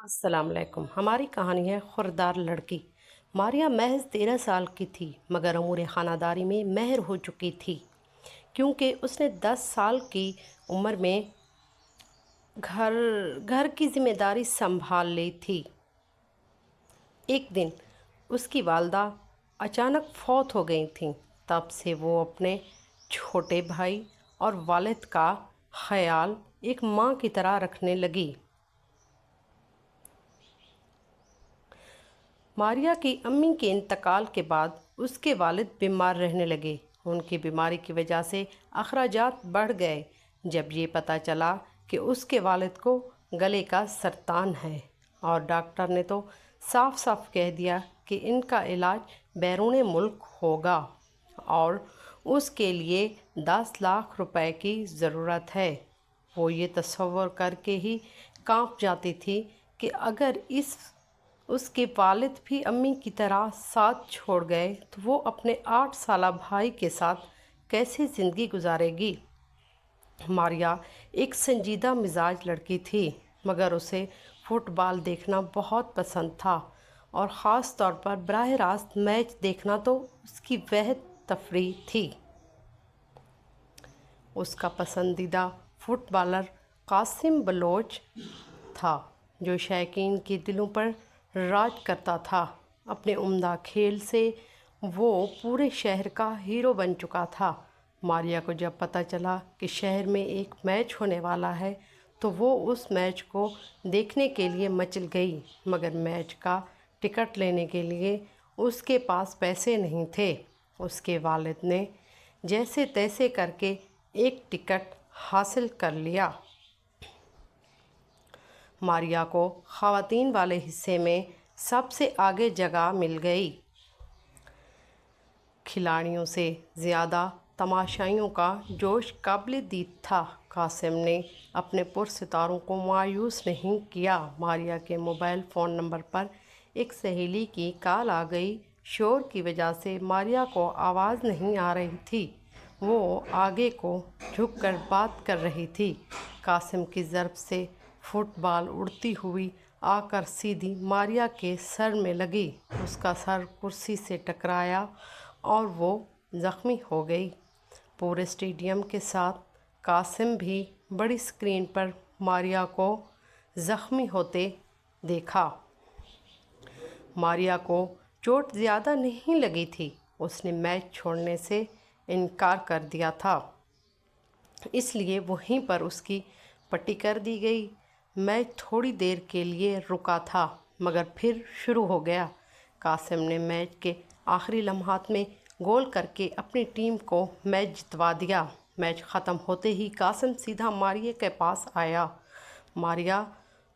السلام علیکم۔ ہماری کہانی ہے خوردار لڑکی۔ ماریا محض 13 سال کی تھی مگر امور خانہ داری میں ماہر ہو چکی تھی، کیونکہ اس نے 10 سال کی عمر میں گھر کی ذمہ داری سنبھال لی تھی۔ ایک دن اس کی والدہ اچانک فوت ہو گئی تھیں۔ تب سے وہ اپنے چھوٹے بھائی اور والد کا خیال ایک ماں کی طرح رکھنے لگی۔ ماریا کی امی کے انتقال کے بعد اس کے والد بیمار رہنے لگے۔ ان کی بیماری کی وجہ سے اخراجات بڑھ گئے۔ جب یہ پتہ چلا کہ اس کے والد کو گلے کا سرطان ہے اور ڈاکٹر نے تو صاف صاف کہہ دیا کہ ان کا علاج بیرون ملک ہوگا اور اس کے لیے 10 لاکھ روپے کی ضرورت ہے، وہ یہ تصور کر کے ہی کانپ جاتی تھی کہ اگر اس کے والد بھی امی کی طرح ساتھ چھوڑ گئے تو وہ اپنے 8 سالہ بھائی کے ساتھ کیسے زندگی گزارے گی۔ ماریا ایک سنجیدہ مزاج لڑکی تھی مگر اسے فٹ بال دیکھنا بہت پسند تھا اور خاص طور پر براہ راست میچ دیکھنا تو اس کی واحد تفریح تھی۔ اس کا پسندیدہ فٹ بالر قاسم بلوچ تھا جو شائقین کے دلوں پر راج کرتا تھا۔ اپنے عمدہ کھیل سے وہ پورے شہر کا ہیرو بن چکا تھا۔ ماریا کو جب پتہ چلا کہ شہر میں ایک میچ ہونے والا ہے تو وہ اس میچ کو دیکھنے کے لیے مچل گئی، مگر میچ کا ٹکٹ لینے کے لیے اس کے پاس پیسے نہیں تھے۔ اس کے والد نے جیسے تیسے کر کے ایک ٹکٹ حاصل کر لیا۔ ماریا کو خواتین والے حصے میں سب سے آگے جگہ مل گئی۔ کھلاڑیوں سے زیادہ تماشائیوں کا جوش قابل دید تھا۔ قاسم نے اپنے پرستاروں کو مایوس نہیں کیا۔ ماریا کے موبائل فون نمبر پر ایک سہیلی کی کال آ گئی۔ شور کی وجہ سے ماریا کو آواز نہیں آ رہی تھی۔ وہ آگے کو جھک کر بات کر رہی تھی۔ قاسم کی ضرب سے فٹ بال اڑتی ہوئی آ کر سیدھی ماریا کے سر میں لگی۔ اس کا سر کرسی سے ٹکرایا اور وہ زخمی ہو گئی۔ پورے اسٹیڈیم کے ساتھ قاسم بھی بڑی اسکرین پر ماریا کو زخمی ہوتے دیکھا۔ ماریا کو چوٹ زیادہ نہیں لگی تھی۔ اس نے میچ چھوڑنے سے انکار کر دیا تھا، اس لیے وہیں پر اس کی پٹی کر دی گئی۔ میچ تھوڑی دیر کے لیے رکا تھا مگر پھر شروع ہو گیا۔ قاسم نے میچ کے آخری لمحات میں گول کر کے اپنی ٹیم کو میچ جتوا دیا۔ میچ ختم ہوتے ہی قاسم سیدھا ماریا کے پاس آیا۔ ماریا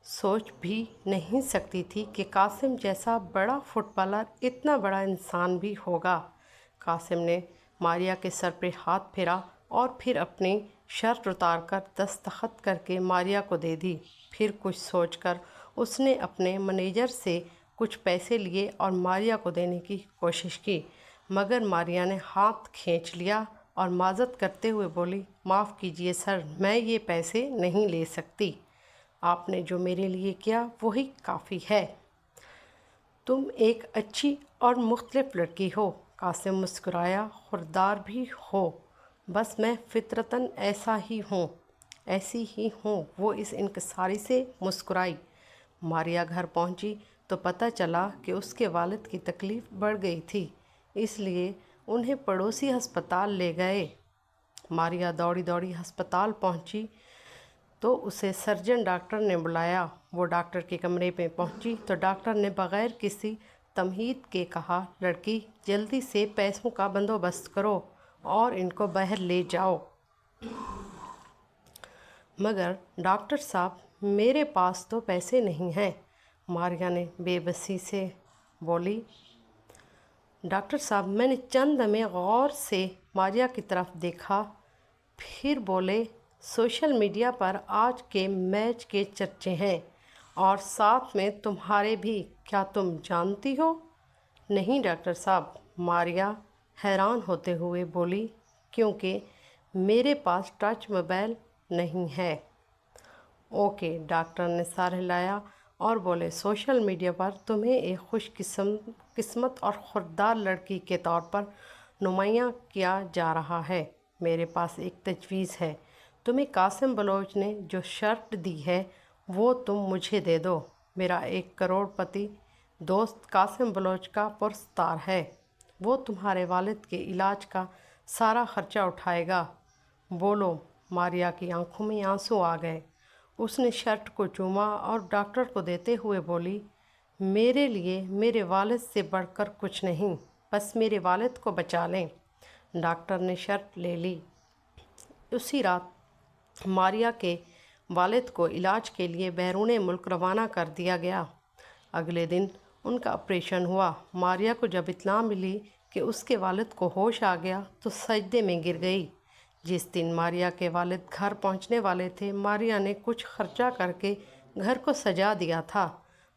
سوچ بھی نہیں سکتی تھی کہ قاسم جیسا بڑا فٹ بالر اتنا بڑا انسان بھی ہوگا۔ قاسم نے ماریا کے سر پہ ہاتھ پھیرا اور پھر اپنی شرٹ اتار کر دستخط کر کے ماریا کو دے دی۔ پھر کچھ سوچ کر اس نے اپنے مینیجر سے کچھ پیسے لیے اور ماریا کو دینے کی کوشش کی، مگر ماریا نے ہاتھ کھینچ لیا اور معذرت کرتے ہوئے بولی، معاف کیجیے سر، میں یہ پیسے نہیں لے سکتی۔ آپ نے جو میرے لیے کیا وہی کافی ہے۔ تم ایک اچھی اور مختلف لڑکی ہو۔ قاسم مسکرایا، خوردار بھی ہو، بس میں فطرتاً ایسی ہی ہوں۔ وہ اس انکساری سے مسکرائی۔ ماریا گھر پہنچی تو پتہ چلا کہ اس کے والد کی تکلیف بڑھ گئی تھی، اس لیے انہیں پڑوسی ہسپتال لے گئے۔ ماریا دوڑی دوڑی ہسپتال پہنچی تو اسے سرجن ڈاکٹر نے بلایا۔ وہ ڈاکٹر کے کمرے میں پہنچی تو ڈاکٹر نے بغیر کسی تمہید کے کہا، لڑکی جلدی سے پیسوں کا بندوبست کرو اور ان کو باہر لے جاؤ۔ مگر ڈاکٹر صاحب میرے پاس تو پیسے نہیں ہیں، ماریا نے بے بسی سے بولی۔ ڈاکٹر صاحب میں نے چند لمحے غور سے ماریا کی طرف دیکھا، پھر بولے، سوشل میڈیا پر آج کے میچ کے چرچے ہیں اور ساتھ میں تمہارے بھی، کیا تم جانتی ہو؟ نہیں ڈاکٹر صاحب، ماریا حیران ہوتے ہوئے بولی، کیونکہ میرے پاس ٹچ موبائل نہیں ہے۔ اوکے، ڈاکٹر نے سر ہلایا اور بولے سوشل میڈیا پر تمہیں ایک خوش قسمت اور خوددار لڑکی کے طور پر نمایاں کیا جا رہا ہے۔ میرے پاس ایک تجویز ہے، تمہیں قاسم بلوچ نے جو شرط دی ہے وہ تم مجھے دے دو۔ میرا ایک کروڑ پتی دوست قاسم بلوچ کا پرستار ہے، وہ تمہارے والد کے علاج کا سارا خرچہ اٹھائے گا۔ بولو۔ ماریا کی آنکھوں میں آنسو آ گئے۔ اس نے شرٹ کو چوما اور ڈاکٹر کو دیتے ہوئے بولی، میرے لیے میرے والد سے بڑھ کر کچھ نہیں، بس میرے والد کو بچا لیں۔ ڈاکٹر نے شرٹ لے لی۔ اسی رات ماریا کے والد کو علاج کے لیے بیرون ملک روانہ کر دیا گیا۔ اگلے دن ان کا آپریشن ہوا۔ ماریا کو جب اطلاع ملی کہ اس کے والد کو ہوش آ گیا تو سجدے میں گر گئی۔ جس دن ماریا کے والد گھر پہنچنے والے تھے، ماریا نے کچھ خرچہ کر کے گھر کو سجا دیا تھا۔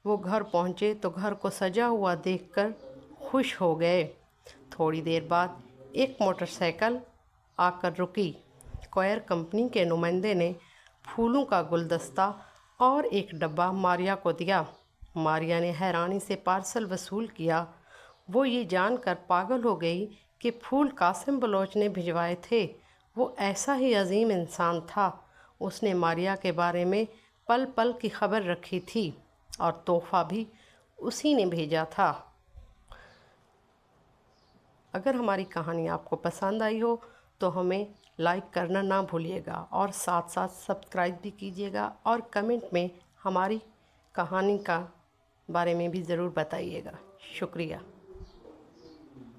وہ گھر پہنچے تو گھر کو سجا ہوا دیکھ کر خوش ہو گئے۔ تھوڑی دیر بعد ایک موٹر سائیکل آ کر رکی۔ کوئر کمپنی کے نمائندے نے پھولوں کا گلدستہ اور ایک ڈبہ ماریا کو دیا۔ ماریا نے حیرانی سے پارسل وصول کیا۔ وہ یہ جان کر پاگل ہو گئی کہ پھول قاسم بلوچ نے بھجوائے تھے۔ وہ ایسا ہی عظیم انسان تھا۔ اس نے ماریا کے بارے میں پل پل کی خبر رکھی تھی اور تحفہ بھی اسی نے بھیجا تھا۔ اگر ہماری کہانی آپ کو پسند آئی ہو تو ہمیں لائک کرنا نہ بھولیے گا اور ساتھ ساتھ سبسکرائب بھی کیجیے گا اور کمنٹ میں ہماری کہانی کا بارے میں بھی ضرور بتائیے گا۔ شکریہ۔